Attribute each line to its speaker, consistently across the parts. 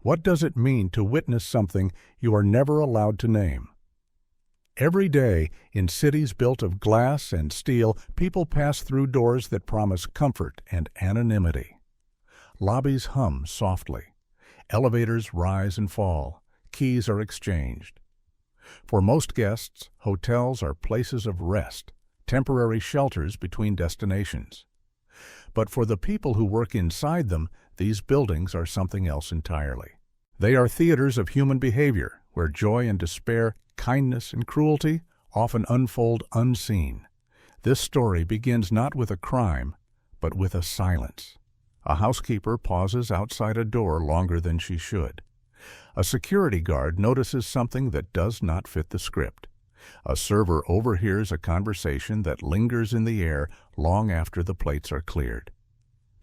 Speaker 1: What does it mean to witness something you are never allowed to name? Every day, in cities built of glass and steel, people pass through doors that promise comfort and anonymity. Lobbies hum softly. Elevators rise and fall. Keys are exchanged. For most guests, hotels are places of rest, temporary shelters between destinations. But for the people who work inside them, these buildings are something else entirely. They are theaters of human behavior, where joy and despair, kindness and cruelty often unfold unseen. This story begins not with a crime, but with a silence. A housekeeper pauses outside a door longer than she should. A security guard notices something that does not fit the script. A server overhears a conversation that lingers in the air long after the plates are cleared.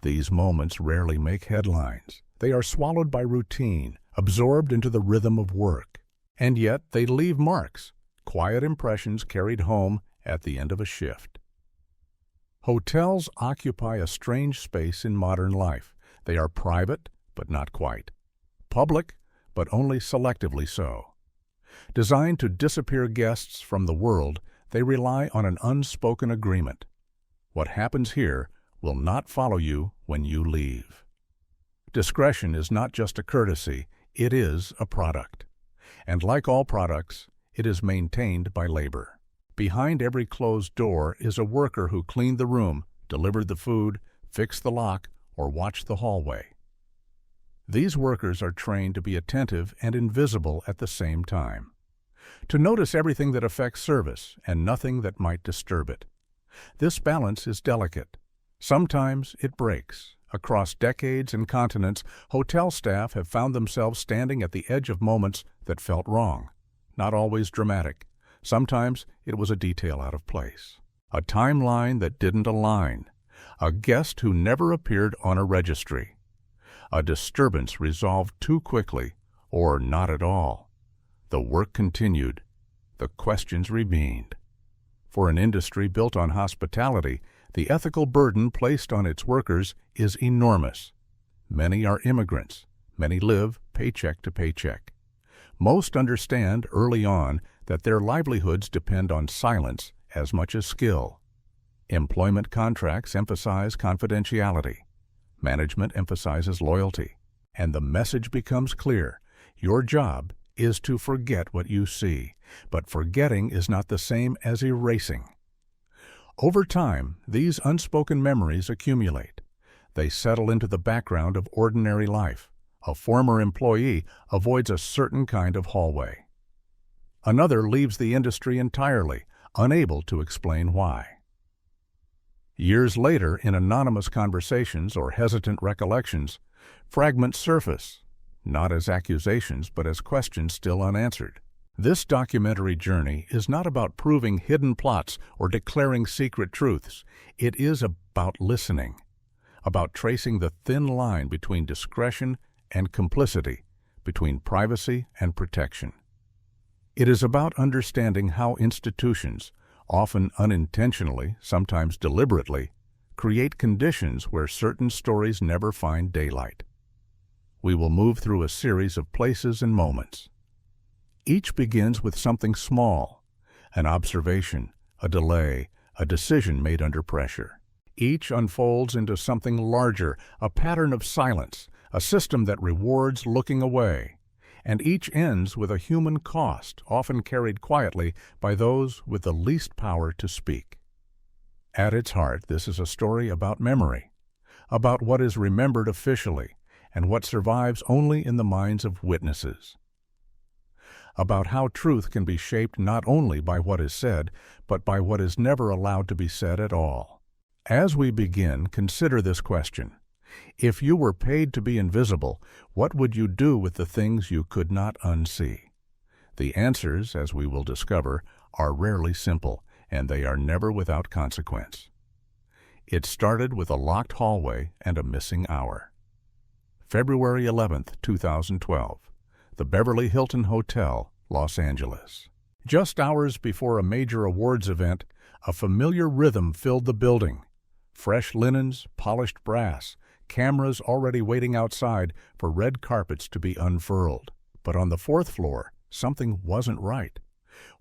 Speaker 1: These moments rarely make headlines. They are swallowed by routine, absorbed into the rhythm of work. And yet they leave marks, quiet impressions carried home at the end of a shift. Hotels occupy a strange space in modern life. They are private, but not quite. Public, but only selectively so. Designed to disappear guests from the world, they rely on an unspoken agreement. What happens here will not follow you when you leave. Discretion is not just a courtesy, it is a product. And like all products, it is maintained by labor. Behind every closed door is a worker who cleaned the room, delivered the food, fixed the lock, or watched the hallway. These workers are trained to be attentive and invisible at the same time. To notice everything that affects service and nothing that might disturb it. This balance is delicate. Sometimes it breaks. Across decades and continents, hotel staff have found themselves standing at the edge of moments that felt wrong. Not always dramatic. Sometimes it was a detail out of place. A timeline that didn't align. A guest who never appeared on a registry. A disturbance resolved too quickly, or not at all. The work continued. The questions remained. For an industry built on hospitality, the ethical burden placed on its workers is enormous. Many are immigrants. Many live paycheck to paycheck. Most understand early on that their livelihoods depend on silence as much as skill. Employment contracts emphasize confidentiality. Management emphasizes loyalty. And the message becomes clear. Your job is to forget what you see, but forgetting is not the same as erasing. Over time, these unspoken memories accumulate. They settle into the background of ordinary life. A former employee avoids a certain kind of hallway. Another leaves the industry entirely, unable to explain why. Years later, in anonymous conversations or hesitant recollections, fragments surface, not as accusations but as questions still unanswered. This documentary journey is not about proving hidden plots or declaring secret truths. It is about listening, about tracing the thin line between discretion and complicity, between privacy and protection. It is about understanding how institutions, often unintentionally, sometimes deliberately, create conditions where certain stories never find daylight. We will move through a series of places and moments. Each begins with something small, an observation, a delay, a decision made under pressure. Each unfolds into something larger, a pattern of silence, a system that rewards looking away. And each ends with a human cost, often carried quietly by those with the least power to speak. At its heart, this is a story about memory, about what is remembered officially, and what survives only in the minds of witnesses. About how truth can be shaped not only by what is said, but by what is never allowed to be said at all. As we begin, consider this question. If you were paid to be invisible, what would you do with the things you could not unsee? The answers, as we will discover, are rarely simple, and they are never without consequence. It started with a locked hallway and a missing hour. February 11, 2012. The Beverly Hilton Hotel, Los Angeles. Just hours before a major awards event, a familiar rhythm filled the building. Fresh linens, polished brass, cameras already waiting outside for red carpets to be unfurled. But on the fourth floor, something wasn't right.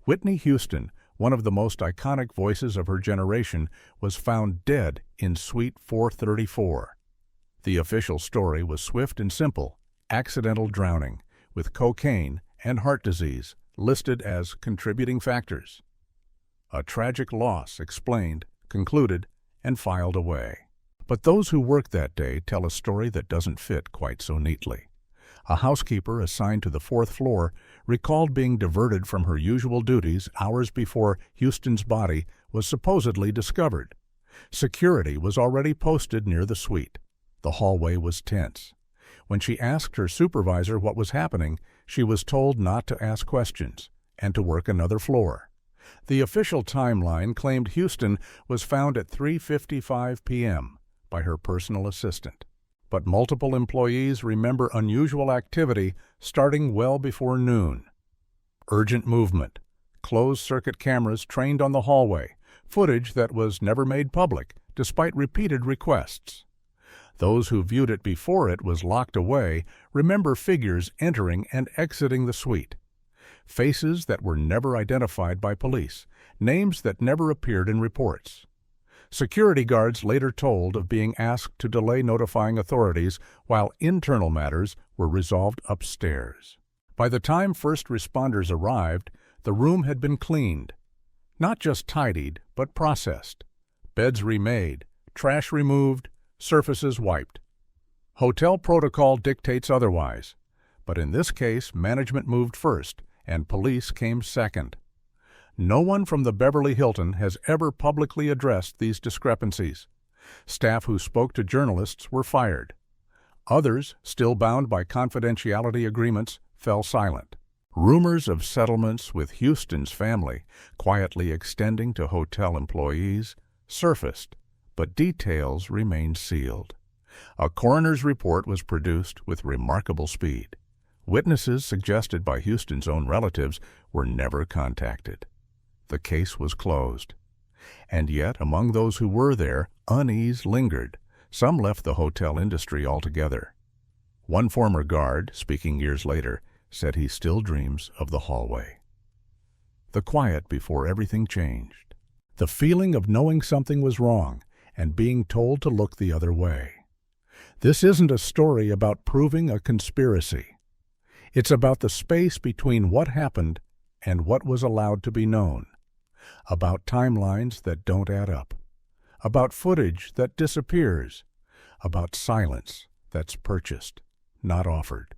Speaker 1: Whitney Houston, one of the most iconic voices of her generation, was found dead in Suite 434. The official story was swift and simple: accidental drowning, with cocaine and heart disease listed as contributing factors. A tragic loss explained, concluded, and filed away. But those who worked that day tell a story that doesn't fit quite so neatly. A housekeeper assigned to the fourth floor recalled being diverted from her usual duties hours before Houston's body was supposedly discovered. Security was already posted near the suite. The hallway was tense. When she asked her supervisor what was happening, she was told not to ask questions and to work another floor. The official timeline claimed Houston was found at 3:55 p.m. by her personal assistant. But multiple employees remember unusual activity starting well before noon. Urgent movement, closed-circuit cameras trained on the hallway, footage that was never made public despite repeated requests. Those who viewed it before it was locked away remember figures entering and exiting the suite. Faces that were never identified by police, names that never appeared in reports. Security guards later told of being asked to delay notifying authorities while internal matters were resolved upstairs. By the time first responders arrived, the room had been cleaned. Not just tidied, but processed. Beds remade, trash removed, surfaces wiped. Hotel protocol dictates otherwise, but in this case management moved first and police came second. No one from the Beverly Hilton has ever publicly addressed these discrepancies. Staff who spoke to journalists were fired. Others, still bound by confidentiality agreements, fell silent. Rumors of settlements with Houston's family, quietly extending to hotel employees, surfaced, but details remained sealed. A coroner's report was produced with remarkable speed. Witnesses suggested by Houston's own relatives were never contacted. The case was closed. And yet, among those who were there, unease lingered. Some left the hotel industry altogether. One former guard, speaking years later, said he still dreams of the hallway. The quiet before everything changed. The feeling of knowing something was wrong and being told to look the other way. This isn't a story about proving a conspiracy. It's about the space between what happened and what was allowed to be known. About timelines that don't add up. About footage that disappears. About silence that's purchased, not offered.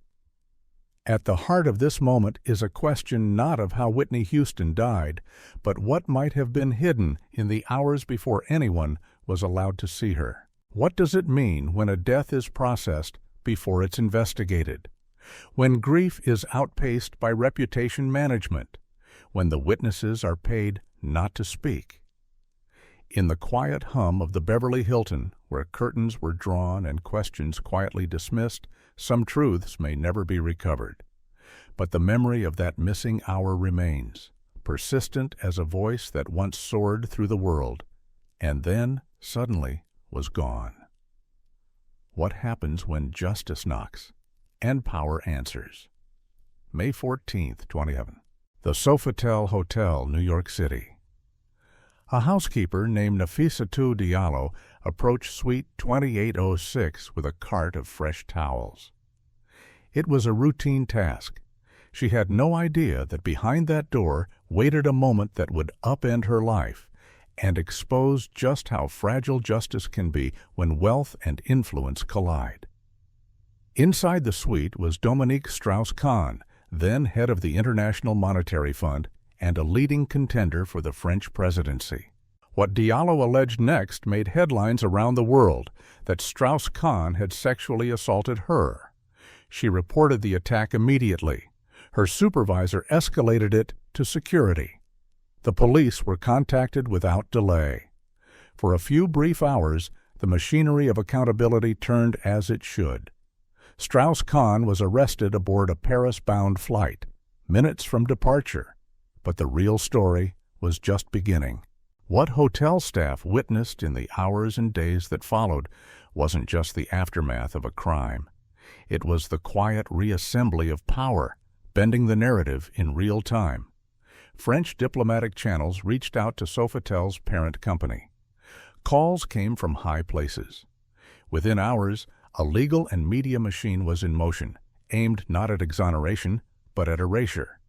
Speaker 1: At the heart of this moment is a question not of how Whitney Houston died, but what might have been hidden in the hours before anyone was allowed to see her. What does it mean when a death is processed before it's investigated? When grief is outpaced by reputation management? When the witnesses are paid not to speak? In the quiet hum of the Beverly Hilton, where curtains were drawn and questions quietly dismissed, some truths may never be recovered. But the memory of that missing hour remains, persistent as a voice that once soared through the world, and then, suddenly, was gone. What happens when justice knocks and power answers? May 14, 2011. The Sofitel Hotel, New York City. A housekeeper named Nafissatou Diallo approached Suite 2806 with a cart of fresh towels. It was a routine task. She had no idea that behind that door waited a moment that would upend her life and expose just how fragile justice can be when wealth and influence collide. Inside the suite was Dominique Strauss-Kahn, then head of the International Monetary Fund and a leading contender for the French presidency. What Diallo alleged next made headlines around the world, that Strauss-Kahn had sexually assaulted her. She reported the attack immediately. Her supervisor escalated it to security. The police were contacted without delay. For a few brief hours, the machinery of accountability turned as it should. Strauss-Kahn was arrested aboard a Paris-bound flight, minutes from departure. But the real story was just beginning. What hotel staff witnessed in the hours and days that followed wasn't just the aftermath of a crime. It was the quiet reassembly of power, bending the narrative in real time. French diplomatic channels reached out to Sofitel's parent company. Calls came from high places. Within hours, a legal and media machine was in motion, aimed not at exoneration, but at erasure.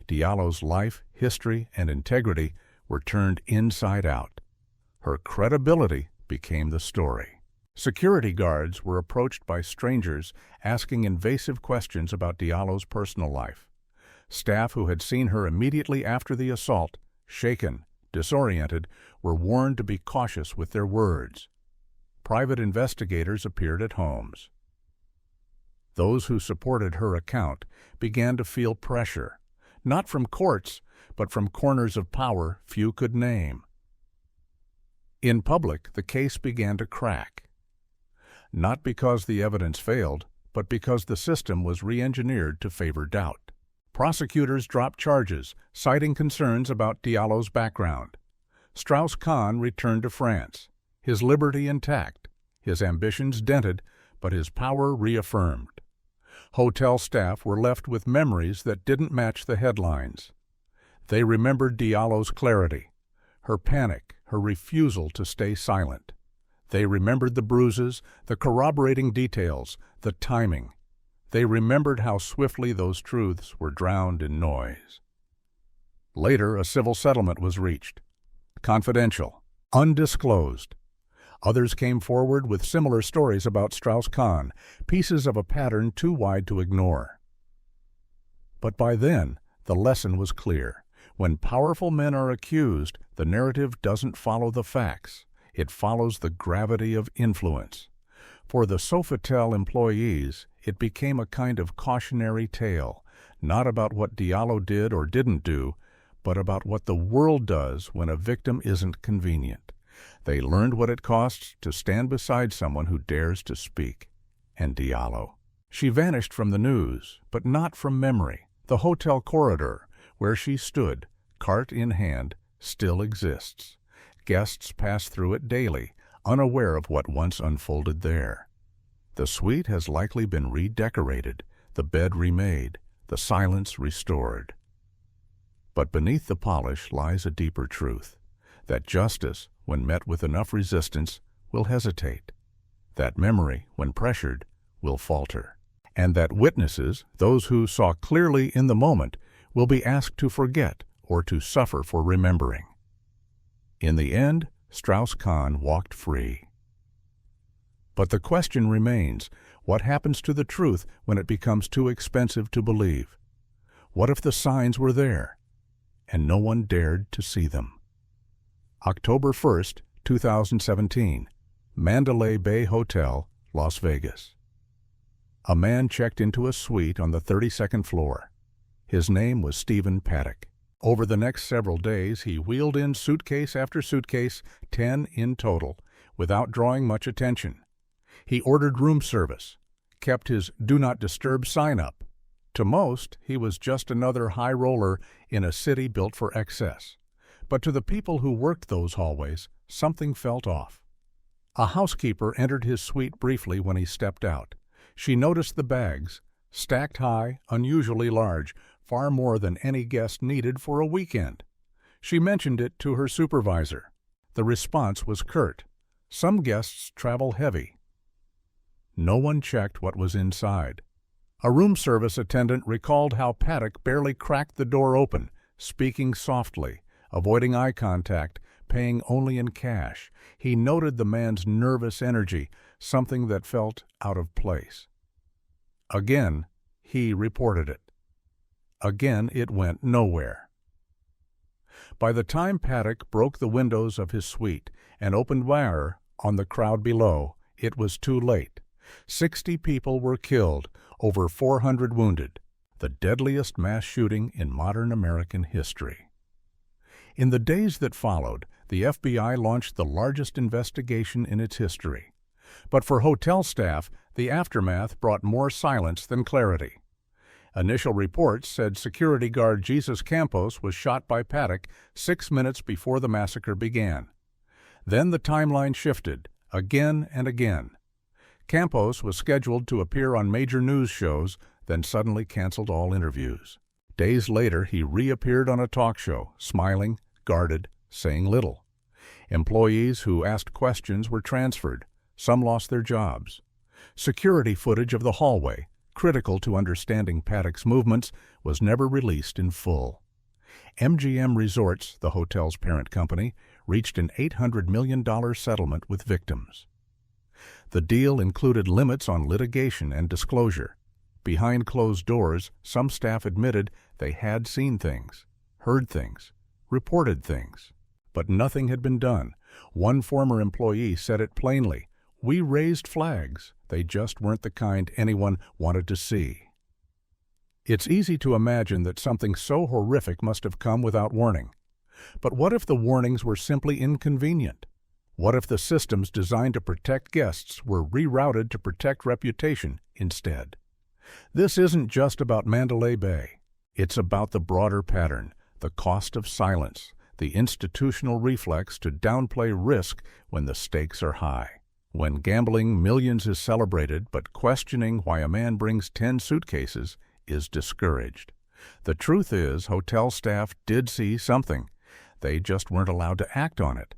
Speaker 1: Diallo's life, history, and integrity were turned inside out. Her credibility became the story. Security guards were approached by strangers asking invasive questions about Diallo's personal life. Staff who had seen her immediately after the assault, shaken, disoriented, were warned to be cautious with their words. Private investigators appeared at homes. Those who supported her account began to feel pressure, not from courts, but from corners of power few could name. In public, the case began to crack. Not because the evidence failed, but because the system was re-engineered to favor doubt. Prosecutors dropped charges, citing concerns about Diallo's background. Strauss-Kahn returned to France, his liberty intact, his ambitions dented, but his power reaffirmed. Hotel staff were left with memories that didn't match the headlines. They remembered Diallo's clarity, her panic, her refusal to stay silent. They remembered the bruises, the corroborating details, the timing. They remembered how swiftly those truths were drowned in noise. Later, a civil settlement was reached. Confidential, undisclosed. Others came forward with similar stories about Strauss-Kahn, pieces of a pattern too wide to ignore. But by then, the lesson was clear. When powerful men are accused, the narrative doesn't follow the facts. It follows the gravity of influence. For the Sofitel employees, it became a kind of cautionary tale, not about what Diallo did or didn't do, but about what the world does when a victim isn't convenient. They learned what it costs to stand beside someone who dares to speak. And Diallo. She vanished from the news, but not from memory. The hotel corridor, where she stood, cart in hand, still exists. Guests pass through it daily, unaware of what once unfolded there. The suite has likely been redecorated, the bed remade, the silence restored. But beneath the polish lies a deeper truth, that justice, when met with enough resistance, will hesitate, that memory, when pressured, will falter, and that witnesses, those who saw clearly in the moment, will be asked to forget or to suffer for remembering. In the end, Strauss-Kahn walked free. But the question remains, what happens to the truth when it becomes too expensive to believe? What if the signs were there, and no one dared to see them? October 1st, 2017, Mandalay Bay Hotel, Las Vegas. A man checked into a suite on the 32nd floor. His name was Stephen Paddock. Over the next several days, he wheeled in suitcase after suitcase, 10 in total, without drawing much attention. He ordered room service, kept his "Do Not Disturb" sign up. To most, he was just another high roller in a city built for excess. But to the people who worked those hallways, something felt off. A housekeeper entered his suite briefly when he stepped out. She noticed the bags, stacked high, unusually large, far more than any guest needed for a weekend. She mentioned it to her supervisor. The response was curt. Some guests travel heavy. No one checked what was inside. A room service attendant recalled how Paddock barely cracked the door open, speaking softly, avoiding eye contact, paying only in cash. He noted the man's nervous energy, something that felt out of place. Again, he reported it. Again, it went nowhere. By the time Paddock broke the windows of his suite and opened fire on the crowd below, it was too late. 60 people were killed, over 400 wounded, the deadliest mass shooting in modern American history. In the days that followed, the FBI launched the largest investigation in its history. But for hotel staff, the aftermath brought more silence than clarity. Initial reports said security guard Jesus Campos was shot by Paddock 6 minutes before the massacre began. Then the timeline shifted, again and again. Campos was scheduled to appear on major news shows, then suddenly canceled all interviews. Days later, he reappeared on a talk show, smiling, guarded, saying little. Employees who asked questions were transferred. Some lost their jobs. Security footage of the hallway, critical to understanding Paddock's movements, was never released in full. MGM Resorts, the hotel's parent company, reached an $800 million settlement with victims. The deal included limits on litigation and disclosure. Behind closed doors, some staff admitted they had seen things, heard things, reported things. But nothing had been done. One former employee said it plainly, "We raised flags. They just weren't the kind anyone wanted to see." It's easy to imagine that something so horrific must have come without warning. But what if the warnings were simply inconvenient? What if the systems designed to protect guests were rerouted to protect reputation instead? This isn't just about Mandalay Bay. It's about the broader pattern, the cost of silence, the institutional reflex to downplay risk when the stakes are high. When gambling millions is celebrated, but questioning why a man brings 10 suitcases is discouraged. The truth is, hotel staff did see something. They just weren't allowed to act on it.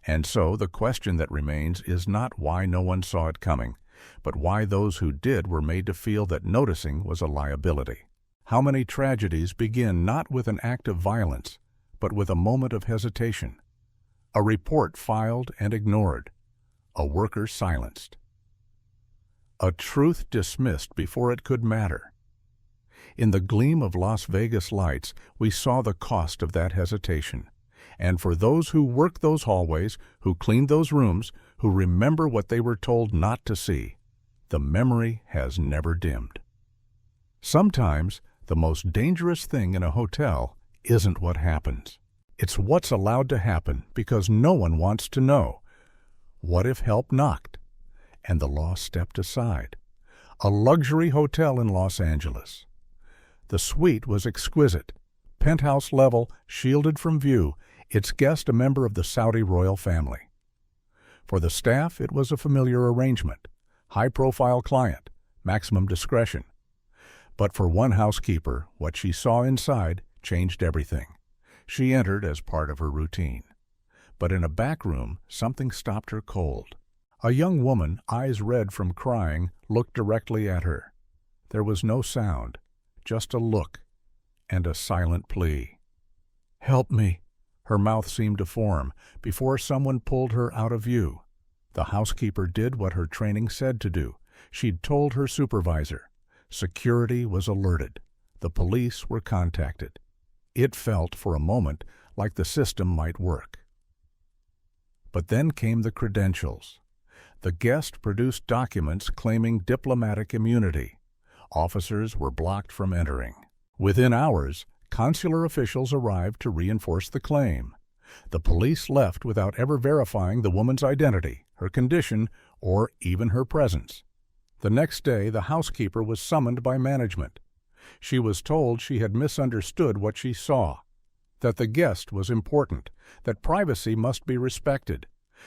Speaker 1: And so the question that remains is not why no one saw it coming, but why those who did were made to feel that noticing was a liability. How many tragedies begin not with an act of violence, but with a moment of hesitation? A report filed and ignored. A worker silenced. A truth dismissed before it could matter. In the gleam of Las Vegas lights, we saw the cost of that hesitation. And for those who worked those hallways, who cleaned those rooms, who remember what they were told not to see, the memory has never dimmed. Sometimes, the most dangerous thing in a hotel isn't what happens. It's what's allowed to happen because no one wants to know. What if help knocked? And the law stepped aside. A luxury hotel in Los Angeles. The suite was exquisite. Penthouse level, shielded from view, its guest a member of the Saudi royal family. For the staff, it was a familiar arrangement. High-profile client, maximum discretion. But for one housekeeper, what she saw inside changed everything. She entered as part of her routine. But in a back room, something stopped her cold. A young woman, eyes red from crying, looked directly at her. There was no sound, just a look, and a silent plea. "Help me." Her mouth seemed to form before someone pulled her out of view. The housekeeper did what her training said to do. She'd told her supervisor. Security was alerted. The police were contacted. It felt for a moment like the system might work. But then came the credentials. The guest produced documents claiming diplomatic immunity. Officers were blocked from entering. Within hours, consular officials arrived to reinforce the claim. The police left without ever verifying the woman's identity, her condition, or even her presence. The next day, the housekeeper was summoned by management. She was told she had misunderstood what she saw, that the guest was important, that privacy must be respected.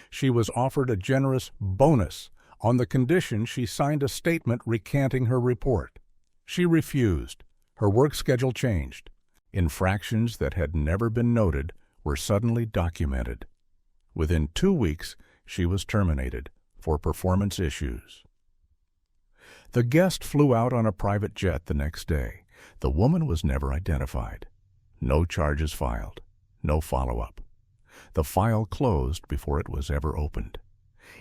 Speaker 1: She was offered a generous bonus on the condition she signed a statement recanting her report. She refused. Her work schedule changed. Infractions that had never been noted were suddenly documented. Within 2 weeks, she was terminated for performance issues. The guest flew out on a private jet the next day. The woman was never identified. No charges filed. No follow-up. The file closed before it was ever opened.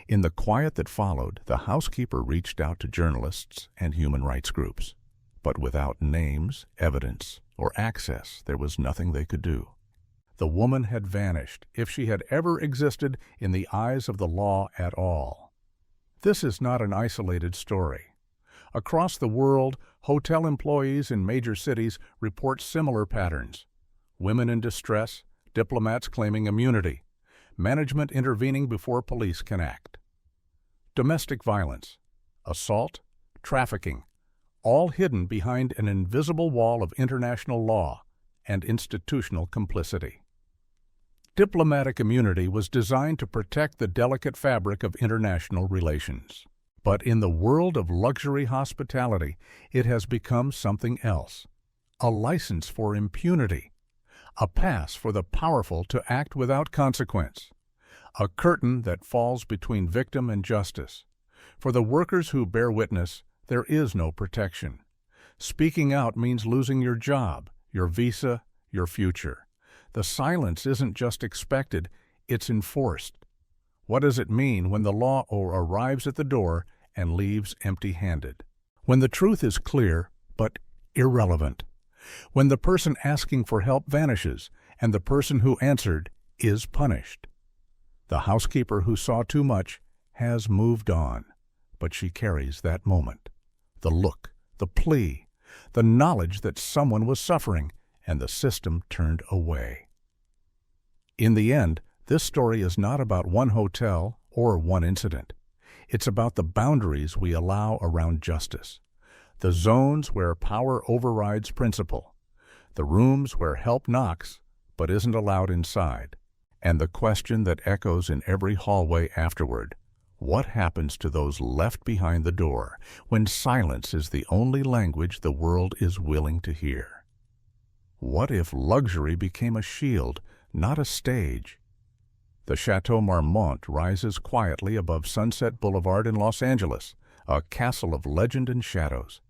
Speaker 1: In the quiet that followed, the housekeeper reached out to journalists and human rights groups. But without names, evidence, or access, there was nothing they could do. The woman had vanished, if she had ever existed in the eyes of the law at all. This is not an isolated story. Across the world, hotel employees in major cities report similar patterns. Women in distress, diplomats claiming immunity, management intervening before police can act. Domestic violence, assault, trafficking, all hidden behind an invisible wall of international law and institutional complicity. Diplomatic immunity was designed to protect the delicate fabric of international relations. But in the world of luxury hospitality, it has become something else. A license for impunity. A pass for the powerful to act without consequence. A curtain that falls between victim and justice. For the workers who bear witness, there is no protection. Speaking out means losing your job, your visa, your future. The silence isn't just expected, it's enforced. What does it mean when the law arrives at the door and leaves empty-handed? When the truth is clear, but irrelevant. When the person asking for help vanishes and the person who answered is punished. The housekeeper who saw too much has moved on, but she carries that moment. The look, the plea, the knowledge that someone was suffering and the system turned away. In the end, this story is not about one hotel or one incident. It's about the boundaries we allow around justice, the zones where power overrides principle, the rooms where help knocks but isn't allowed inside, and the question that echoes in every hallway afterward: what happens to those left behind the door when silence is the only language the world is willing to hear? What if luxury became a shield, not a stage? The Chateau Marmont rises quietly above Sunset Boulevard in Los Angeles, a castle of legend and shadows.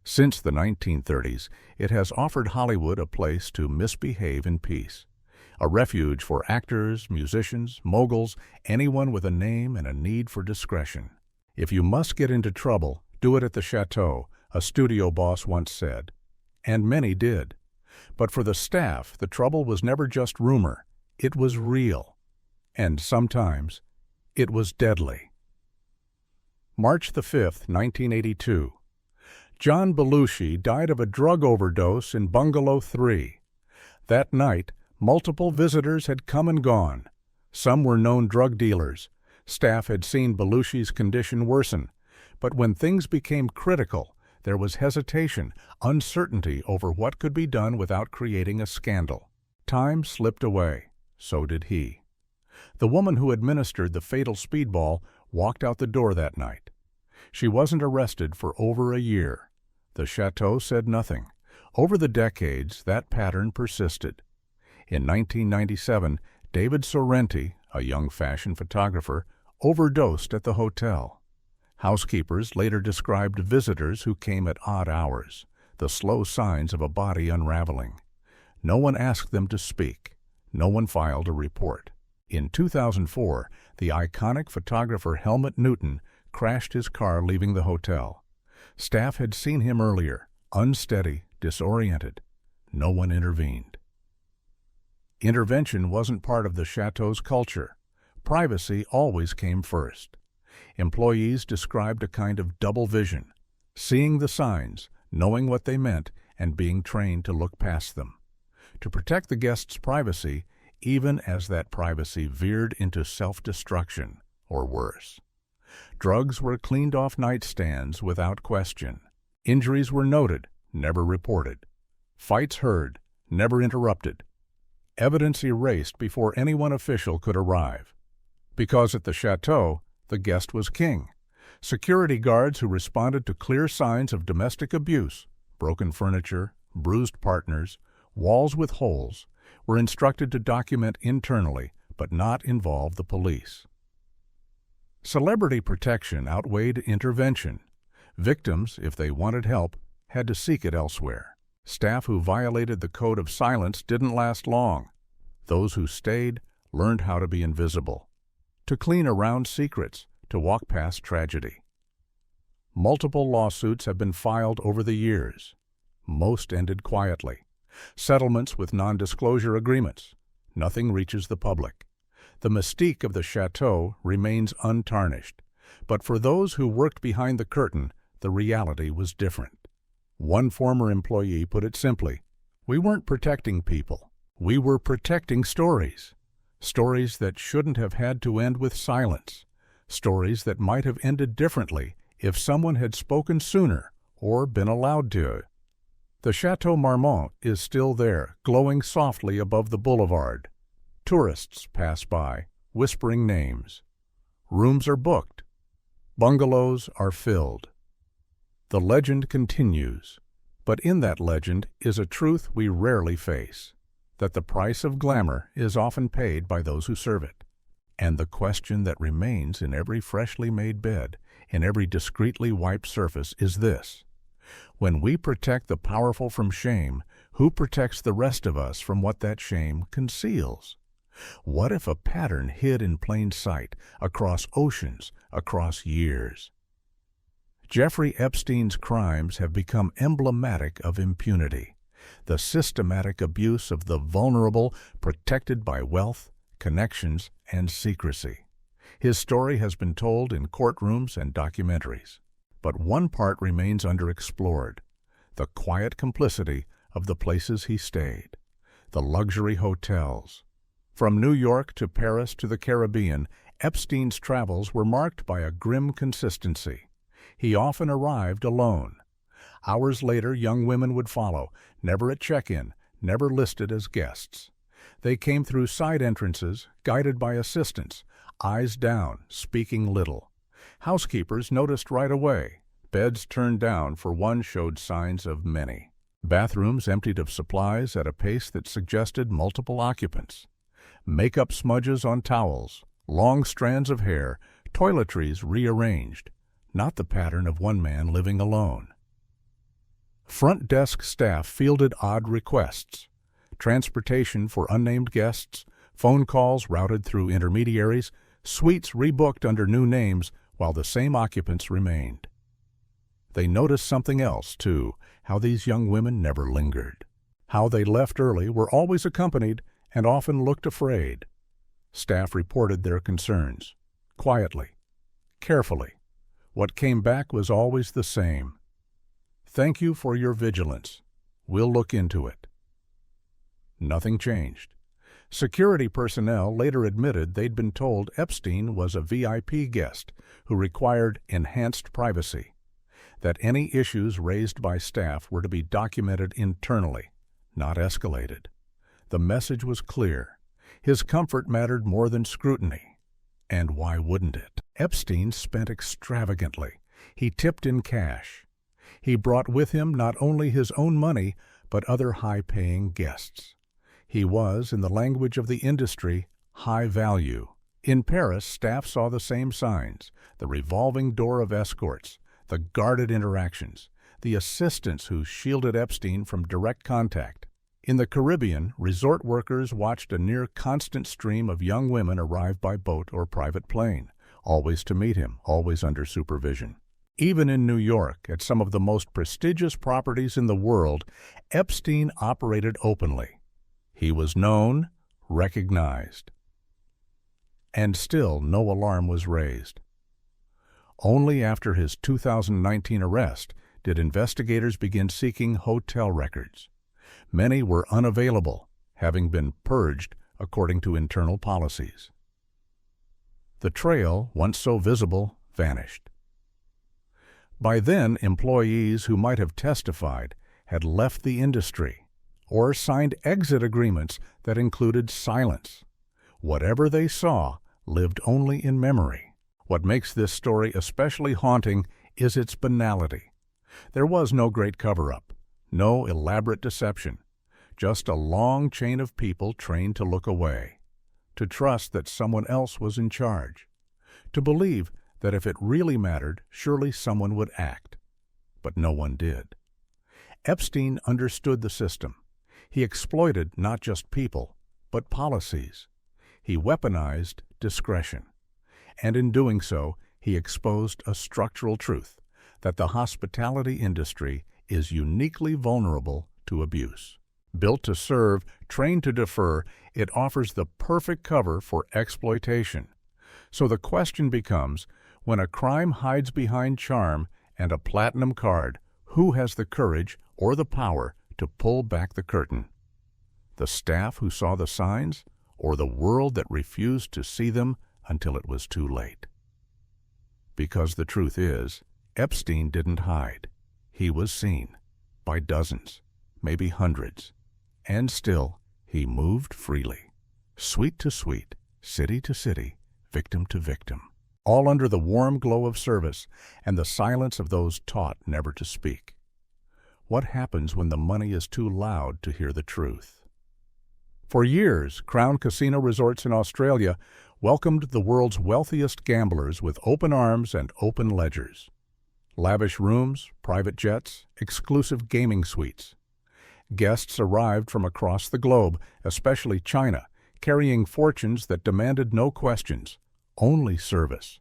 Speaker 1: Since the 1930s, it has offered Hollywood a place to misbehave in peace, a refuge for actors, musicians, moguls, anyone with a name and a need for discretion. If you must get into trouble, do it at the Chateau, a studio boss once said. And many did. But for the staff, the trouble was never just rumor. It was real. And sometimes, it was deadly. March the 5th, 1982. John Belushi died of a drug overdose in Bungalow 3. That night, multiple visitors had come and gone. Some were known drug dealers. Staff had seen Belushi's condition worsen. But when things became critical, there was hesitation, uncertainty over what could be done without creating a scandal. Time slipped away. So did he. The woman who administered the fatal speedball walked out the door that night. She wasn't arrested for over a year. The Chateau said nothing. Over the decades, that pattern persisted. In 1997, David Sorrenti, a young fashion photographer, overdosed at the hotel. Housekeepers later described visitors who came at odd hours, the slow signs of a body unraveling. No one asked them to speak. No one filed a report. In 2004, the iconic photographer Helmut Newton crashed his car leaving the hotel. Staff had seen him earlier, unsteady, disoriented. No one intervened. Intervention wasn't part of the Chateau's culture. Privacy always came first. Employees described a kind of double vision, seeing the signs, knowing what they meant, and being trained to look past them. To protect the guests' privacy, even as that privacy veered into self-destruction, or worse. Drugs were cleaned off nightstands without question. Injuries were noted, never reported. Fights heard, never interrupted. Evidence erased before anyone official could arrive. Because at the Chateau, the guest was king. Security guards who responded to clear signs of domestic abuse, broken furniture, bruised partners, walls with holes, were instructed to document internally, but not involve the police. Celebrity protection outweighed intervention. Victims, if they wanted help, had to seek it elsewhere. Staff who violated the code of silence didn't last long. Those who stayed learned how to be invisible, to clean around secrets, to walk past tragedy. Multiple lawsuits have been filed over the years. Most ended quietly. Settlements with non-disclosure agreements. Nothing reaches the public. The mystique of the Chateau remains untarnished. But for those who worked behind the curtain, the reality was different. One former employee put it simply, "We weren't protecting people. We were protecting stories. Stories that shouldn't have had to end with silence. Stories that might have ended differently if someone had spoken sooner or been allowed to." The Chateau Marmont is still there, glowing softly above the boulevard. Tourists pass by, whispering names. Rooms are booked. Bungalows are filled. The legend continues, but in that legend is a truth we rarely face, that the price of glamour is often paid by those who serve it. And the question that remains in every freshly made bed, in every discreetly wiped surface, is this: when we protect the powerful from shame, who protects the rest of us from what that shame conceals? What if a pattern hid in plain sight, across oceans, across years? Jeffrey Epstein's crimes have become emblematic of impunity, the systematic abuse of the vulnerable protected by wealth, connections, and secrecy. His story has been told in courtrooms and documentaries, but one part remains underexplored: the quiet complicity of the places he stayed, the luxury hotels. From New York to Paris to the Caribbean, Epstein's travels were marked by a grim consistency. He often arrived alone. Hours later, young women would follow, never at check-in, never listed as guests. They came through side entrances, guided by assistants, eyes down, speaking little. Housekeepers noticed right away. Beds turned down, for one showed signs of many. Bathrooms emptied of supplies at a pace that suggested multiple occupants. Makeup smudges on towels, long strands of hair, toiletries rearranged, not the pattern of one man living alone. Front desk staff fielded odd requests: transportation for unnamed guests, phone calls routed through intermediaries, suites rebooked under new names while the same occupants remained. They noticed something else, too: how these young women never lingered. How they left early, were always accompanied, and often looked afraid. Staff reported their concerns, quietly, carefully. What came back was always the same: "Thank you for your vigilance. We'll look into it." Nothing changed. Security personnel later admitted they'd been told Epstein was a VIP guest who required enhanced privacy, that any issues raised by staff were to be documented internally, not escalated. The message was clear: his comfort mattered more than scrutiny. And why wouldn't it? Epstein spent extravagantly. He tipped in cash. He brought with him not only his own money, but other high-paying guests. He was, in the language of the industry, high value. In Paris, staff saw the same signs: the revolving door of escorts, the guarded interactions, the assistants who shielded Epstein from direct contact. In the Caribbean, resort workers watched a near-constant stream of young women arrive by boat or private plane, always to meet him, always under supervision. Even in New York, at some of the most prestigious properties in the world, Epstein operated openly. He was known, recognized. And still no alarm was raised. Only after his 2019 arrest did investigators begin seeking hotel records. Many were unavailable, having been purged according to internal policies. The trail, once so visible, vanished. By then, employees who might have testified had left the industry or signed exit agreements that included silence. Whatever they saw lived only in memory. What makes this story especially haunting is its banality. There was no great cover-up, no elaborate deception, just a long chain of people trained to look away, to trust that someone else was in charge, to believe that if it really mattered, surely someone would act. But no one did. Epstein understood the system. He exploited not just people, but policies. He weaponized discretion. And in doing so, he exposed a structural truth: that the hospitality industry is uniquely vulnerable to abuse. Built to serve, trained to defer, it offers the perfect cover for exploitation. So the question becomes, when a crime hides behind charm and a platinum card, who has the courage or the power to pull back the curtain? The staff who saw the signs, or the world that refused to see them until it was too late? Because the truth is, Epstein didn't hide. He was seen, by dozens, maybe hundreds. And still, he moved freely, suite to suite, city to city, victim to victim. all under the warm glow of service and the silence of those taught never to speak. What happens when the money is too loud to hear the truth? For years, Crown Casino Resorts in Australia welcomed the world's wealthiest gamblers with open arms and open ledgers. Lavish rooms, private jets, exclusive gaming suites. Guests arrived from across the globe, especially China, carrying fortunes that demanded no questions, only service.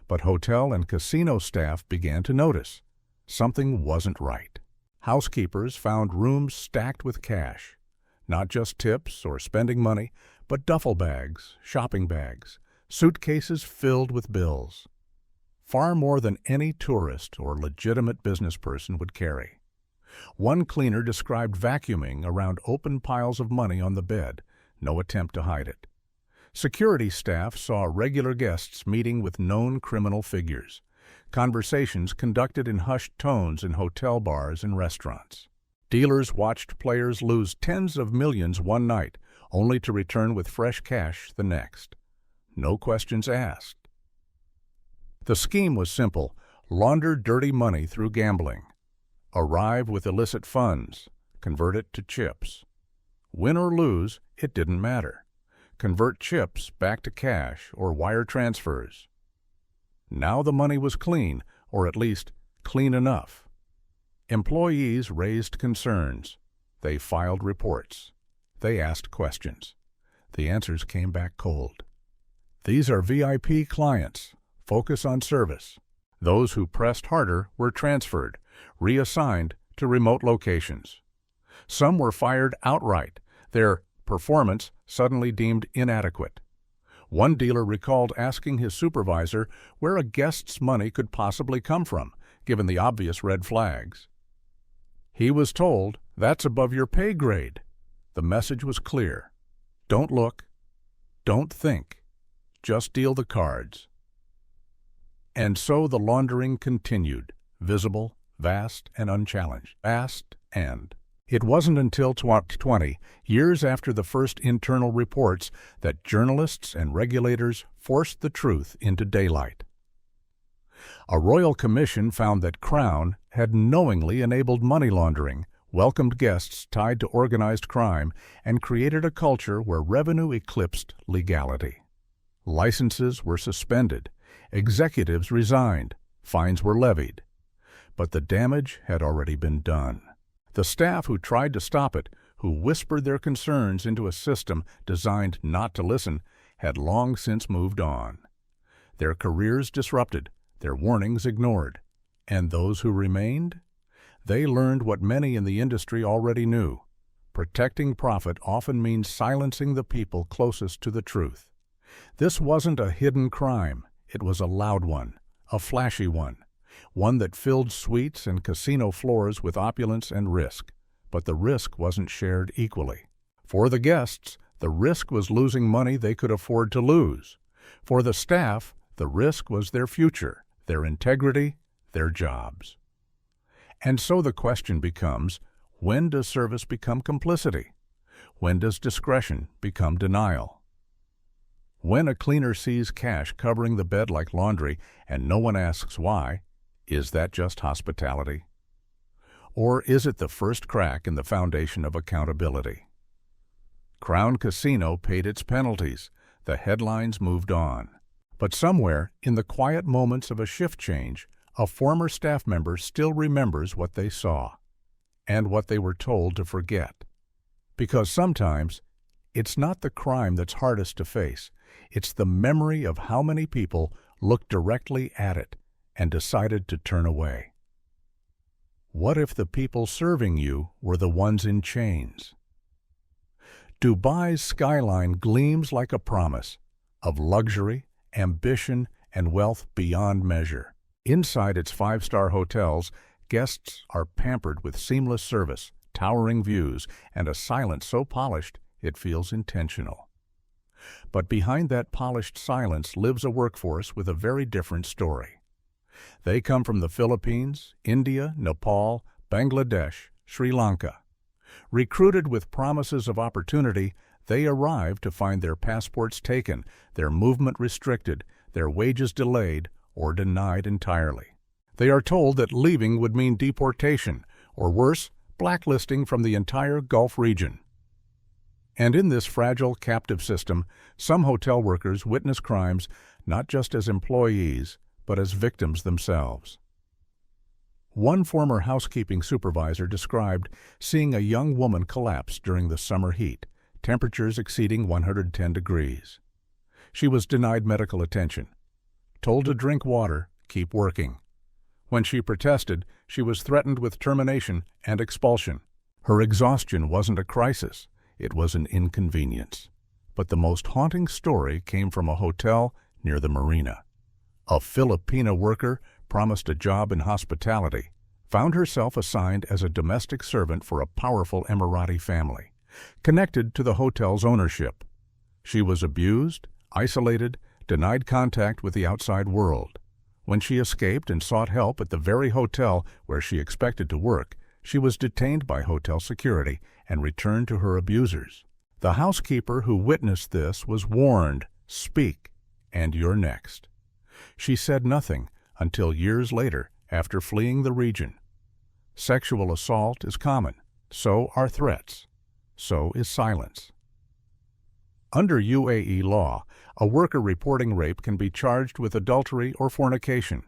Speaker 1: But hotel and casino staff began to notice something wasn't right. Housekeepers found rooms stacked with cash, not just tips or spending money, but duffel bags, shopping bags, suitcases filled with bills. Far more than any tourist or legitimate business person would carry. One cleaner described vacuuming around open piles of money on the bed, no attempt to hide it. Security staff saw regular guests meeting with known criminal figures, conversations conducted in hushed tones in hotel bars and restaurants. Dealers watched players lose tens of millions one night, only to return with fresh cash the next. No questions asked. The scheme was simple: launder dirty money through gambling. Arrive with illicit funds, convert it to chips. Win or lose, it didn't matter. Convert chips back to cash or wire transfers. Now the money was clean, or at least clean enough. Employees raised concerns. They filed reports. They asked questions. The answers came back cold. These are VIP clients. Focus on service. Those who pressed harder were transferred, reassigned to remote locations. Some were fired outright, their performance suddenly deemed inadequate. One dealer recalled asking his supervisor where a guest's money could possibly come from, given the obvious red flags. He was told, "That's above your pay grade." The message was clear. Don't look. Don't think. Just deal the cards. And so the laundering continued, visible, vast, and unchallenged. It wasn't until 2020, years after the first internal reports, that journalists and regulators forced the truth into daylight. A royal commission found that Crown had knowingly enabled money laundering, welcomed guests tied to organized crime, and created a culture where revenue eclipsed legality. Licenses were suspended. Executives resigned, fines were levied. But the damage had already been done. The staff who tried to stop it, who whispered their concerns into a system designed not to listen, had long since moved on. Their careers disrupted, their warnings ignored. And those who remained? They learned what many in the industry already knew. Protecting profit often means silencing the people closest to the truth. This wasn't a hidden crime. It was a loud one, a flashy one that filled suites and casino floors with opulence and risk. But the risk wasn't shared equally. For the guests, the risk was losing money they could afford to lose. For the staff, the risk was their future, their integrity, their jobs. And so the question becomes, when does service become complicity? When does discretion become denial? When a cleaner sees cash covering the bed like laundry and no one asks why, is that just hospitality? Or is it the first crack in the foundation of accountability? Crown Casino paid its penalties. The headlines moved on. But somewhere, in the quiet moments of a shift change, a former staff member still remembers what they saw and what they were told to forget. Because sometimes, it's not the crime that's hardest to face. It's the memory of how many people looked directly at it and decided to turn away. What if the people serving you were the ones in chains? Dubai's skyline gleams like a promise of luxury, ambition, and wealth beyond measure. Inside its five-star hotels, guests are pampered with seamless service, towering views, and a silence so polished it feels intentional. But behind that polished silence lives a workforce with a very different story. They come from the Philippines, India, Nepal, Bangladesh, Sri Lanka. Recruited with promises of opportunity, they arrive to find their passports taken, their movement restricted, their wages delayed or denied entirely. They are told that leaving would mean deportation, or worse, blacklisting from the entire Gulf region. And in this fragile, captive system, some hotel workers witness crimes not just as employees, but as victims themselves. One former housekeeping supervisor described seeing a young woman collapse during the summer heat, temperatures exceeding 110 degrees. She was denied medical attention, told to drink water, keep working. When she protested, she was threatened with termination and expulsion. Her exhaustion wasn't a crisis, it was an inconvenience. But the most haunting story came from a hotel near the marina. A Filipina worker promised a job in hospitality, found herself assigned as a domestic servant for a powerful Emirati family, connected to the hotel's ownership. She was abused, isolated, denied contact with the outside world. When she escaped and sought help at the very hotel where she expected to work, she was detained by hotel security and returned to her abusers. The housekeeper who witnessed this was warned, "Speak, and you're next." She said nothing until years later, after fleeing the region. Sexual assault is common, so are threats, so is silence. Under UAE law, a worker reporting rape can be charged with adultery or fornication.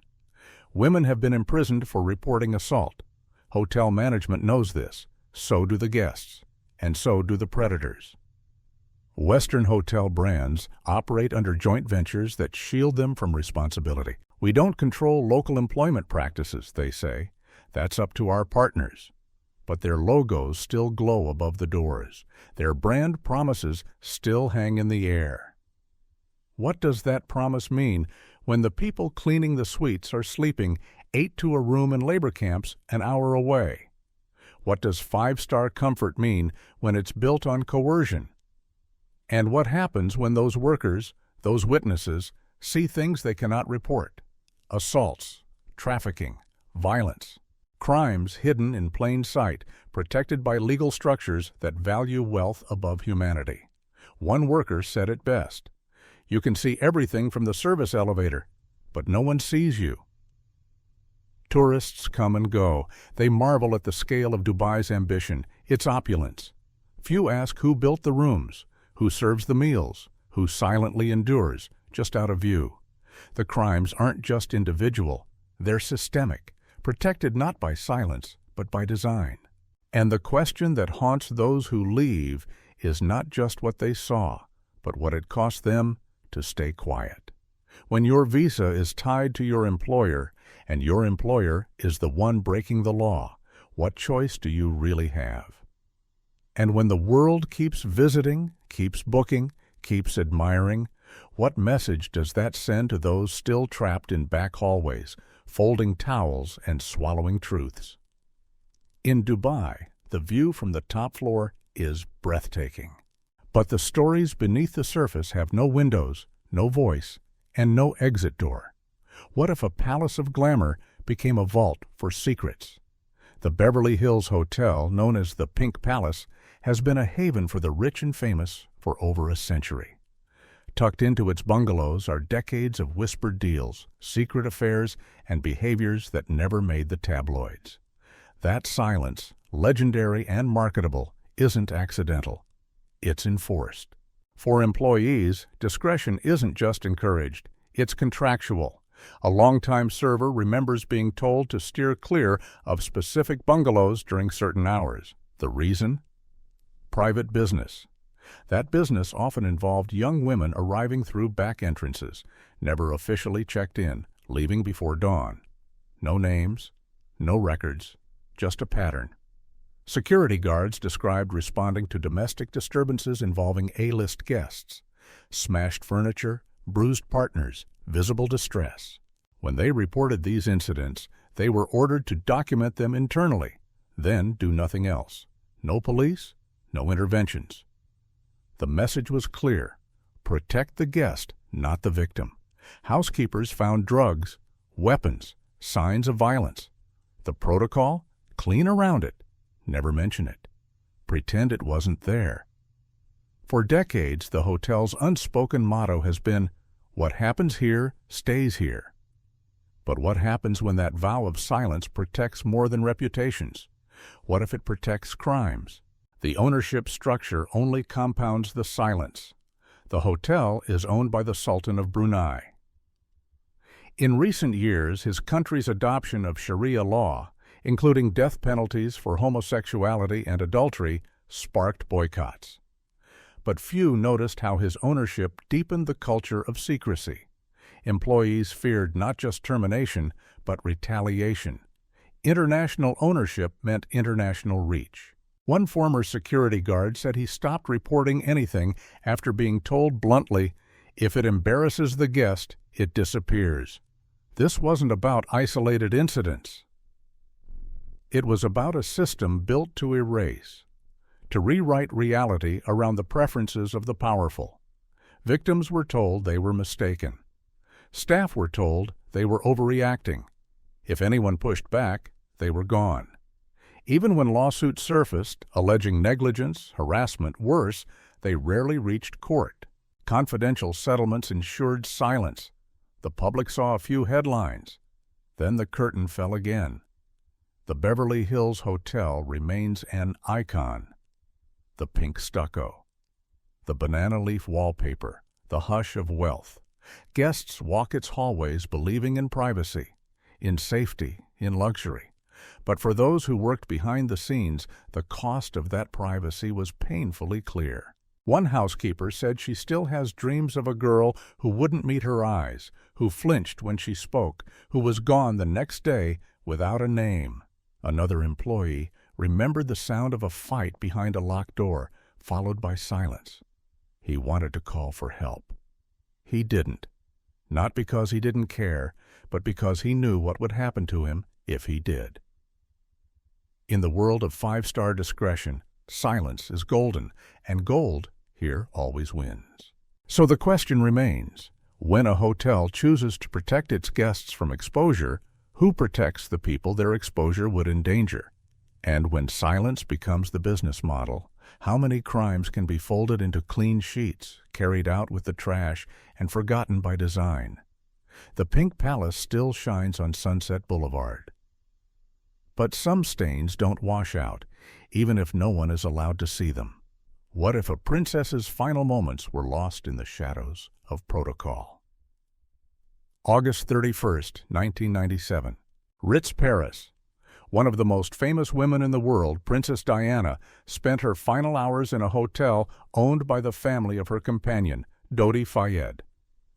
Speaker 1: Women have been imprisoned for reporting assault. Hotel management knows this, so do the guests, and so do the predators. Western hotel brands operate under joint ventures that shield them from responsibility. We don't control local employment practices, they say. That's up to our partners. But their logos still glow above the doors. Their brand promises still hang in the air. What does that promise mean when the people cleaning the suites are sleeping 8 to a room in labor camps an hour away? What does 5-star comfort mean when it's built on coercion? And what happens when those workers, those witnesses, see things they cannot report? Assaults, trafficking, violence, crimes hidden in plain sight, protected by legal structures that value wealth above humanity. One worker said it best: "You can see everything from the service elevator, but no one sees you." Tourists come and go. They marvel at the scale of Dubai's ambition, its opulence. Few ask who built the rooms, who serves the meals, who silently endures, just out of view. The crimes aren't just individual, they're systemic, protected not by silence, but by design. And the question that haunts those who leave is not just what they saw, but what it cost them to stay quiet. When your visa is tied to your employer, and your employer is the one breaking the law, what choice do you really have? And when the world keeps visiting, keeps booking, keeps admiring, what message does that send to those still trapped in back hallways, folding towels and swallowing truths? In Dubai, the view from the top floor is breathtaking. But the stories beneath the surface have no windows, no voice, and no exit door. What if a palace of glamour became a vault for secrets? The Beverly Hills Hotel, known as the Pink Palace, has been a haven for the rich and famous for over a century. Tucked into its bungalows are decades of whispered deals, secret affairs, and behaviors that never made the tabloids. That silence, legendary and marketable, isn't accidental. It's enforced. For employees, discretion isn't just encouraged, it's contractual. A longtime server remembers being told to steer clear of specific bungalows during certain hours. The reason? Private business. That business often involved young women arriving through back entrances, never officially checked in, leaving before dawn. No names, no records, just a pattern. Security guards described responding to domestic disturbances involving A-list guests, smashed furniture, bruised partners, visible distress. When they reported these incidents, they were ordered to document them internally, then do nothing else. No police, no interventions. The message was clear: protect the guest, not the victim. Housekeepers found drugs, weapons, signs of violence. The protocol? Clean around it. Never mention it. Pretend it wasn't there. For decades, the hotel's unspoken motto has been, What happens here stays here. But what happens when that vow of silence protects more than reputations? What if it protects crimes? The ownership structure only compounds the silence. The hotel is owned by the Sultan of Brunei. In recent years, his country's adoption of Sharia law, including death penalties for homosexuality and adultery, sparked boycotts. But few noticed how his ownership deepened the culture of secrecy. Employees feared not just termination, but retaliation. International ownership meant international reach. One former security guard said he stopped reporting anything after being told bluntly, "If it embarrasses the guest, it disappears." This wasn't about isolated incidents. It was about a system built to erase, to rewrite reality around the preferences of the powerful. Victims were told they were mistaken. Staff were told they were overreacting. If anyone pushed back, they were gone. Even when lawsuits surfaced, alleging negligence, harassment, worse, they rarely reached court. Confidential settlements ensured silence. The public saw a few headlines. Then the curtain fell again. The Beverly Hills Hotel remains an icon. The pink stucco, the banana leaf wallpaper, the hush of wealth. Guests walk its hallways believing in privacy, in safety, in luxury. But for those who worked behind the scenes, the cost of that privacy was painfully clear. One housekeeper said she still has dreams of a girl who wouldn't meet her eyes, who flinched when she spoke, who was gone the next day without a name. Another employee remembered the sound of a fight behind a locked door, followed by silence. He wanted to call for help. He didn't. Not because he didn't care, but because he knew what would happen to him if he did. In the world of five-star discretion, silence is golden, and gold here always wins. So the question remains, when a hotel chooses to protect its guests from exposure, who protects the people their exposure would endanger? And when silence becomes the business model, how many crimes can be folded into clean sheets, carried out with the trash, and forgotten by design? The Pink Palace still shines on Sunset Boulevard. But some stains don't wash out, even if no one is allowed to see them. What if a princess's final moments were lost in the shadows of protocol? August 31st, 1997. Ritz, Paris. One of the most famous women in the world, Princess Diana, spent her final hours in a hotel owned by the family of her companion, Dodi Fayed.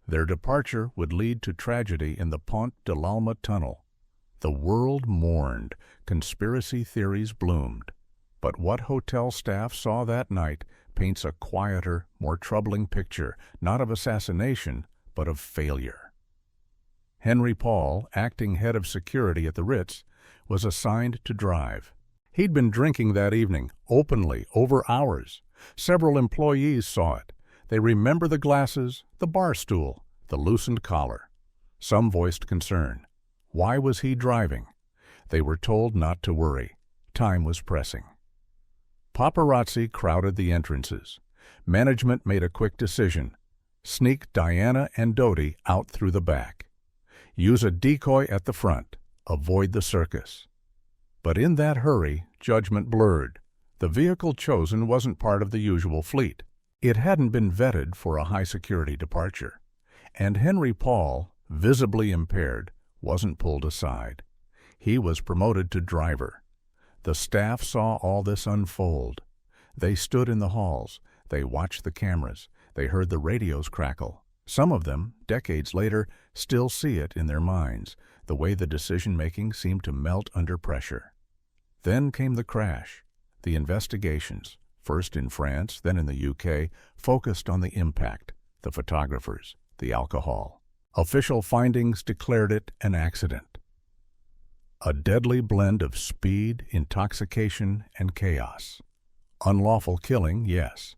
Speaker 1: Their departure would lead to tragedy in the Pont de l'Alma tunnel. The world mourned, conspiracy theories bloomed. But what hotel staff saw that night paints a quieter, more troubling picture, not of assassination, but of failure. Henry Paul, acting head of security at the Ritz, was assigned to drive. He'd been drinking that evening, openly, over hours. Several employees saw it. They remember the glasses, the bar stool, the loosened collar. Some voiced concern. Why was he driving? They were told not to worry. Time was pressing. Paparazzi crowded the entrances. Management made a quick decision. Sneak Diana and Dodi out through the back. Use a decoy at the front. Avoid the circus. But in that hurry, judgment blurred. The vehicle chosen wasn't part of the usual fleet. It hadn't been vetted for a high-security departure. And Henry Paul, visibly impaired, wasn't pulled aside. He was promoted to driver. The staff saw all this unfold. They stood in the halls. They watched the cameras. They heard the radios crackle. Some of them, decades later, still see it in their minds, the way the decision-making seemed to melt under pressure. Then came the crash. The investigations, first in France, then in the UK, focused on the impact, the photographers, the alcohol. Official findings declared it an accident. A deadly blend of speed, intoxication, and chaos. Unlawful killing, yes,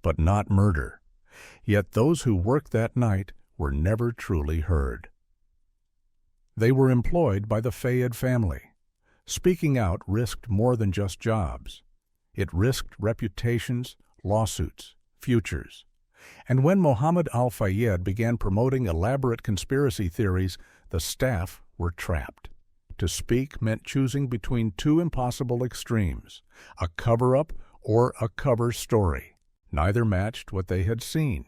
Speaker 1: but not murder. Yet those who worked that night were never truly heard. They were employed by the Fayed family. Speaking out risked more than just jobs. It risked reputations, lawsuits, futures. And when Mohammed Al-Fayed began promoting elaborate conspiracy theories, the staff were trapped. To speak meant choosing between two impossible extremes, a cover-up or a cover story. Neither matched what they had seen.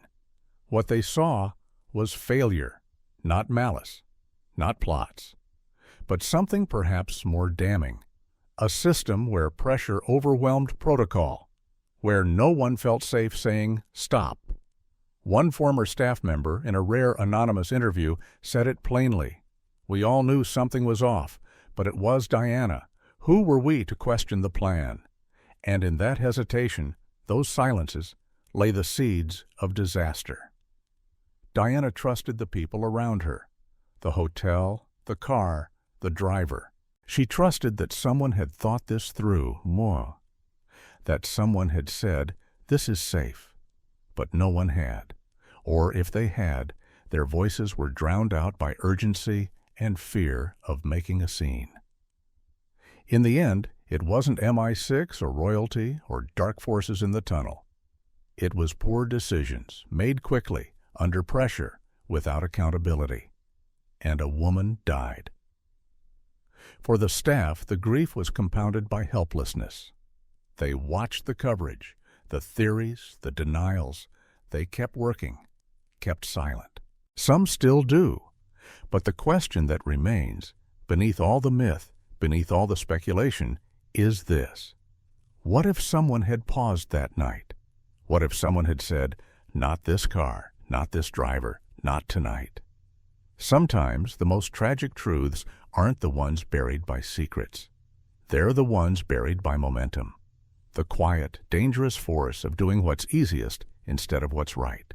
Speaker 1: What they saw was failure, not malice, not plots, but something perhaps more damning. A system where pressure overwhelmed protocol, where no one felt safe saying, "Stop." One former staff member, in a rare anonymous interview, said it plainly. We all knew something was off, but it was Diana. Who were we to question the plan? And in that hesitation, those silences, lay the seeds of disaster. Diana trusted the people around her, the hotel, the car, the driver. She trusted that someone had thought this through, that someone had said, "This is safe." But no one had. Or if they had, their voices were drowned out by urgency and fear of making a scene. In the end, it wasn't MI6 or royalty or dark forces in the tunnel. It was poor decisions, made quickly, under pressure, without accountability. And a woman died. For the staff, the grief was compounded by helplessness. They watched the coverage, the theories, the denials. They kept working, kept silent. Some still do. But the question that remains, beneath all the myth, beneath all the speculation, is this. What if someone had paused that night? What if someone had said, "Not this car, not this driver, not tonight"? Sometimes the most tragic truths aren't the ones buried by secrets. They're the ones buried by momentum. The quiet, dangerous force of doing what's easiest instead of what's right.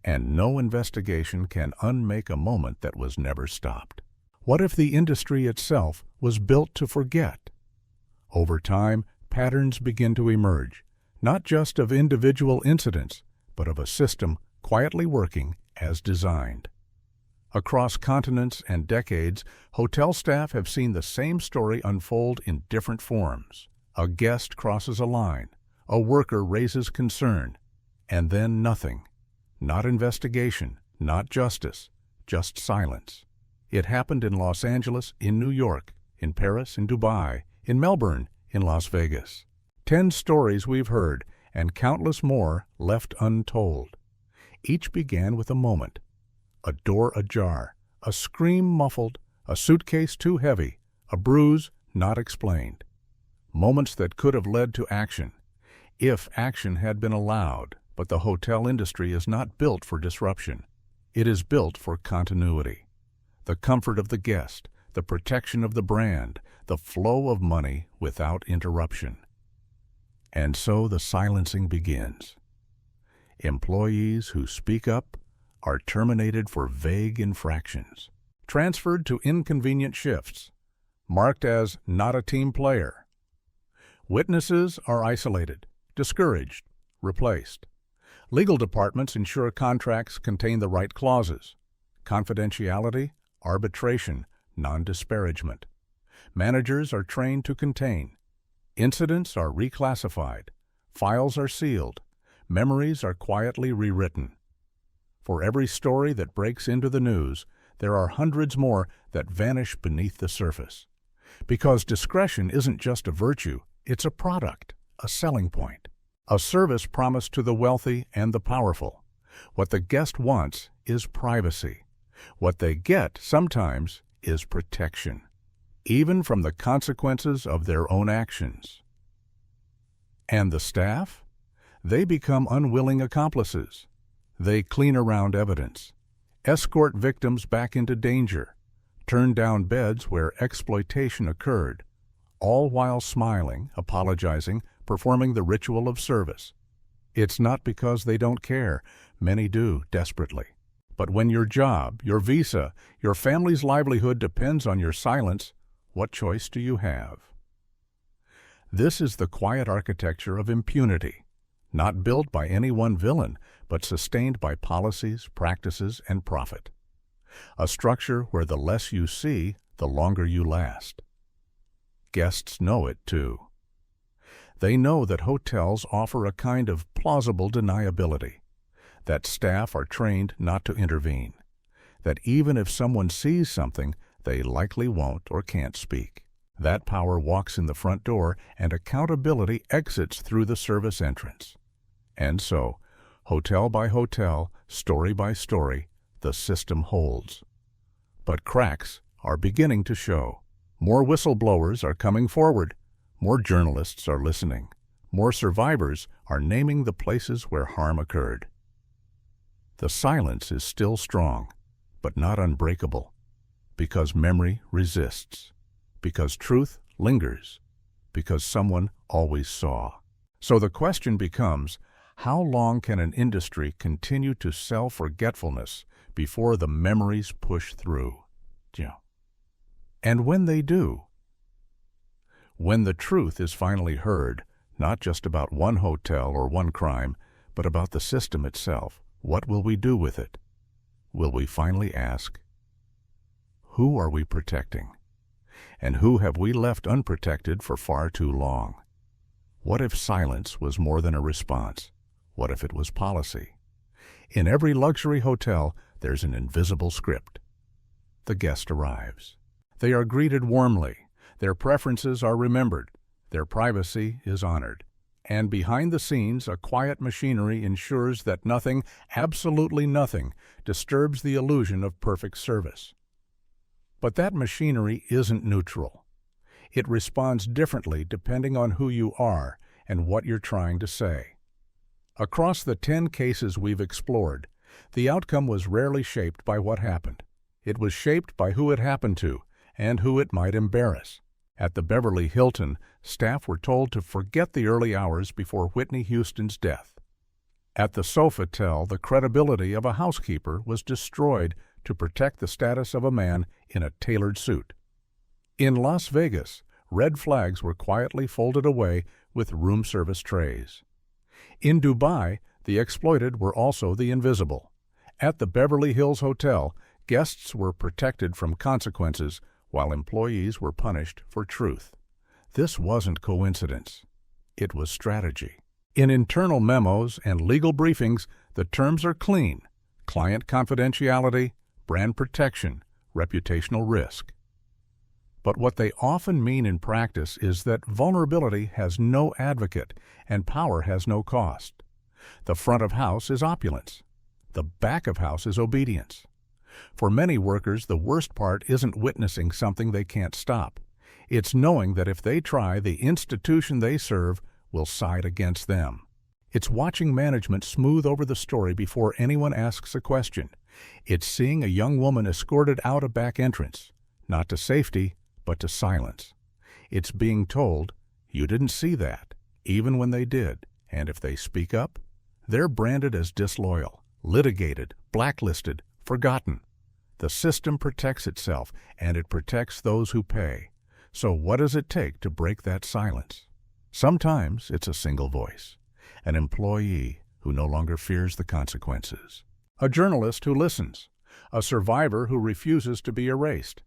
Speaker 1: And no investigation can unmake a moment that was never stopped. What if the industry itself was built to forget? Over time, patterns begin to emerge, not just of individual incidents, but of a system quietly working as designed. Across continents and decades, hotel staff have seen the same story unfold in different forms. A guest crosses a line, a worker raises concern, and then nothing. Not investigation, not justice, just silence. It happened in Los Angeles, in New York, in Paris, in Dubai, in Melbourne, in Las Vegas. 10 stories we've heard, and countless more left untold. Each began with a moment. A door ajar, a scream muffled, a suitcase too heavy, a bruise not explained. Moments that could have led to action, if action had been allowed, but the hotel industry is not built for disruption. It is built for continuity. The comfort of the guest, the protection of the brand, the flow of money without interruption. And so the silencing begins. Employees who speak up are terminated for vague infractions, transferred to inconvenient shifts, marked as not a team player. Witnesses are isolated, discouraged, replaced. Legal departments ensure contracts contain the right clauses. Confidentiality, arbitration, non-disparagement. Managers are trained to contain. Incidents are reclassified. Files are sealed. Memories are quietly rewritten. For every story that breaks into the news, there are hundreds more that vanish beneath the surface. Because discretion isn't just a virtue, it's a product, a selling point, a service promised to the wealthy and the powerful. What the guest wants is privacy. What they get sometimes is protection, even from the consequences of their own actions. And the staff? They become unwilling accomplices. They clean around evidence, escort victims back into danger, turn down beds where exploitation occurred, all while smiling, apologizing, performing the ritual of service. It's not because they don't care. Many do, desperately. But when your job, your visa, your family's livelihood depends on your silence, what choice do you have? This is the quiet architecture of impunity, not built by any one villain, but sustained by policies, practices, and profit. A structure where the less you see, the longer you last. Guests know it, too. They know that hotels offer a kind of plausible deniability. that staff are trained not to intervene, that even if someone sees something, they likely won't or can't speak. That power walks in the front door, and accountability exits through the service entrance. And so, hotel by hotel, story by story, the system holds. But cracks are beginning to show. More whistleblowers are coming forward. More journalists are listening. More survivors are naming the places where harm occurred. The silence is still strong, but not unbreakable, because memory resists, because truth lingers, because someone always saw. So the question becomes, how long can an industry continue to sell forgetfulness before the memories push through? And when they do, when the truth is finally heard, not just about one hotel or one crime, but about the system itself, what will we do with it? Will we finally ask, who are we protecting? And who have we left unprotected for far too long? What if silence was more than a response? What if it was policy? In every luxury hotel, there's an invisible script. The guest arrives. They are greeted warmly. Their preferences are remembered. Their privacy is honored. And behind the scenes, a quiet machinery ensures that nothing, absolutely nothing, disturbs the illusion of perfect service. But that machinery isn't neutral. It responds differently depending on who you are and what you're trying to say. Across the 10 cases we've explored, the outcome was rarely shaped by what happened. It was shaped by who it happened to and who it might embarrass. At the Beverly Hilton, staff were told to forget the early hours before Whitney Houston's death. At the Sofitel, the credibility of a housekeeper was destroyed to protect the status of a man in a tailored suit. In Las Vegas, red flags were quietly folded away with room service trays. In Dubai, the exploited were also the invisible. At the Beverly Hills Hotel, guests were protected from consequences while employees were punished for truth. This wasn't coincidence. It was strategy. In internal memos and legal briefings, the terms are clean: client confidentiality, brand protection, reputational risk. But what they often mean in practice is that vulnerability has no advocate and power has no cost. The front of house is opulence. The back of house is obedience. For many workers, the worst part isn't witnessing something they can't stop. It's knowing that if they try, the institution they serve will side against them. It's watching management smooth over the story before anyone asks a question. It's seeing a young woman escorted out a back entrance, not to safety, but to silence. It's being told, you didn't see that, even when they did, and if they speak up, they're branded as disloyal, litigated, blacklisted, forgotten. The system protects itself, and it protects those who pay. So what does it take to break that silence? Sometimes it's a single voice, an employee who no longer fears the consequences, a journalist who listens, a survivor who refuses to be erased.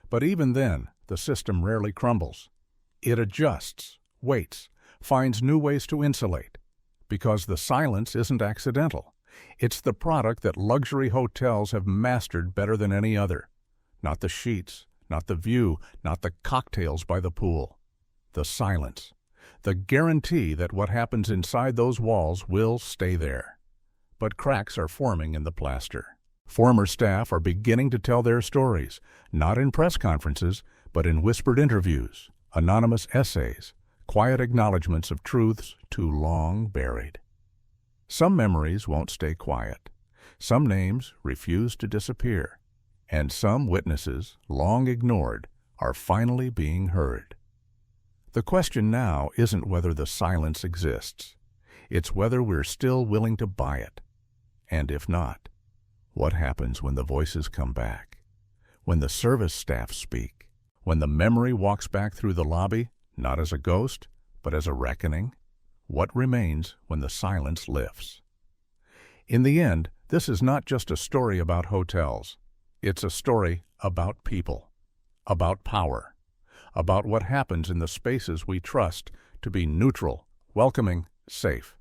Speaker 1: But even then, the system rarely crumbles. It adjusts, waits, finds new ways to insulate, because the silence isn't accidental. It's the product that luxury hotels have mastered better than any other. Not the sheets, not the view, not the cocktails by the pool. The silence. The guarantee that what happens inside those walls will stay there. But cracks are forming in the plaster. Former staff are beginning to tell their stories, not in press conferences, but in whispered interviews, anonymous essays, quiet acknowledgments of truths too long buried. Some memories won't stay quiet. Some names refuse to disappear. And some witnesses, long ignored, are finally being heard. The question now isn't whether the silence exists. It's whether we're still willing to buy it. And if not, what happens when the voices come back? When the service staff speak? When the memory walks back through the lobby, not as a ghost, but as a reckoning? What remains when the silence lifts? In the end, this is not just a story about hotels. It's a story about people, about power, about what happens in the spaces we trust to be neutral, welcoming, safe.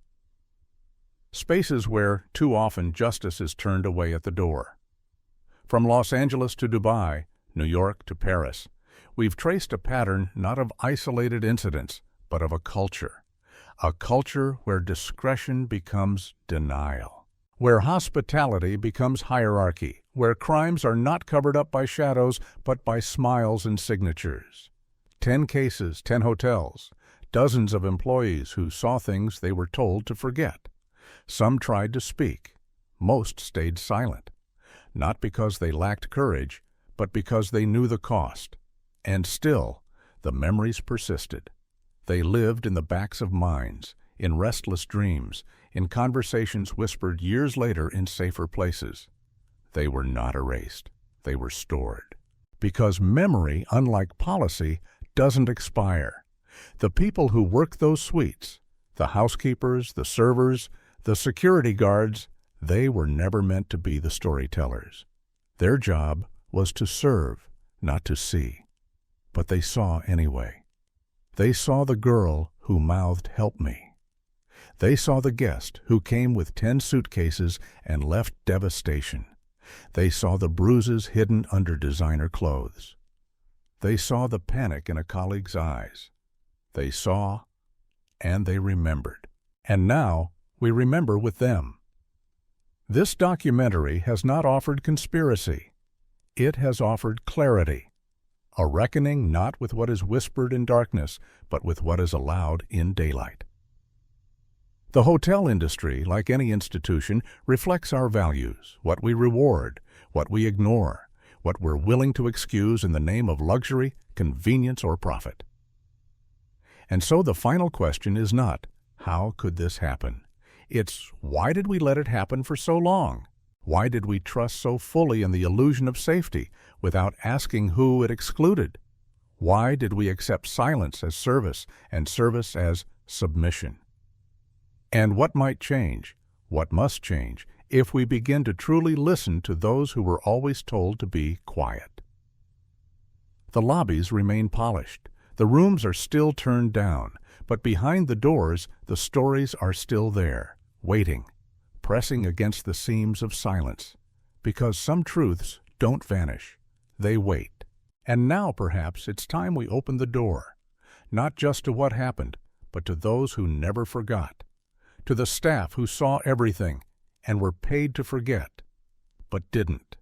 Speaker 1: Spaces where, too often, justice is turned away at the door. From Los Angeles to Dubai, New York to Paris, we've traced a pattern not of isolated incidents, but of a culture where discretion becomes denial, where hospitality becomes hierarchy, where crimes are not covered up by shadows, but by smiles and signatures. 10 cases, 10 hotels, dozens of employees who saw things they were told to forget. Some tried to speak. Most stayed silent, not because they lacked courage, but because they knew the cost. And still, the memories persisted. They lived in the backs of minds, in restless dreams, in conversations whispered years later in safer places. They were not erased. They were stored. Because memory, unlike policy, doesn't expire. The people who worked those suites, the housekeepers, the servers, the security guards, they were never meant to be the storytellers. Their job was to serve, not to see. But they saw anyway. They saw the girl who mouthed, "Help me." They saw the guest who came with 10 suitcases and left devastation. They saw the bruises hidden under designer clothes. They saw the panic in a colleague's eyes. They saw, and they remembered. And now, we remember with them. This documentary has not offered conspiracy. It has offered clarity. A reckoning not with what is whispered in darkness, but with what is allowed in daylight. The hotel industry, like any institution, reflects our values, what we reward, what we ignore, what we're willing to excuse in the name of luxury, convenience, or profit. And so the final question is not, how could this happen? It's, why did we let it happen for so long? Why did we trust so fully in the illusion of safety without asking who it excluded? Why did we accept silence as service and service as submission? And what might change, what must change, if we begin to truly listen to those who were always told to be quiet? The lobbies remain polished. The rooms are still turned down, but behind the doors, the stories are still there, waiting, pressing against the seams of silence, because some truths don't vanish, they wait. And now, perhaps, it's time we open the door, not just to what happened, but to those who never forgot, to the staff who saw everything and were paid to forget, but didn't.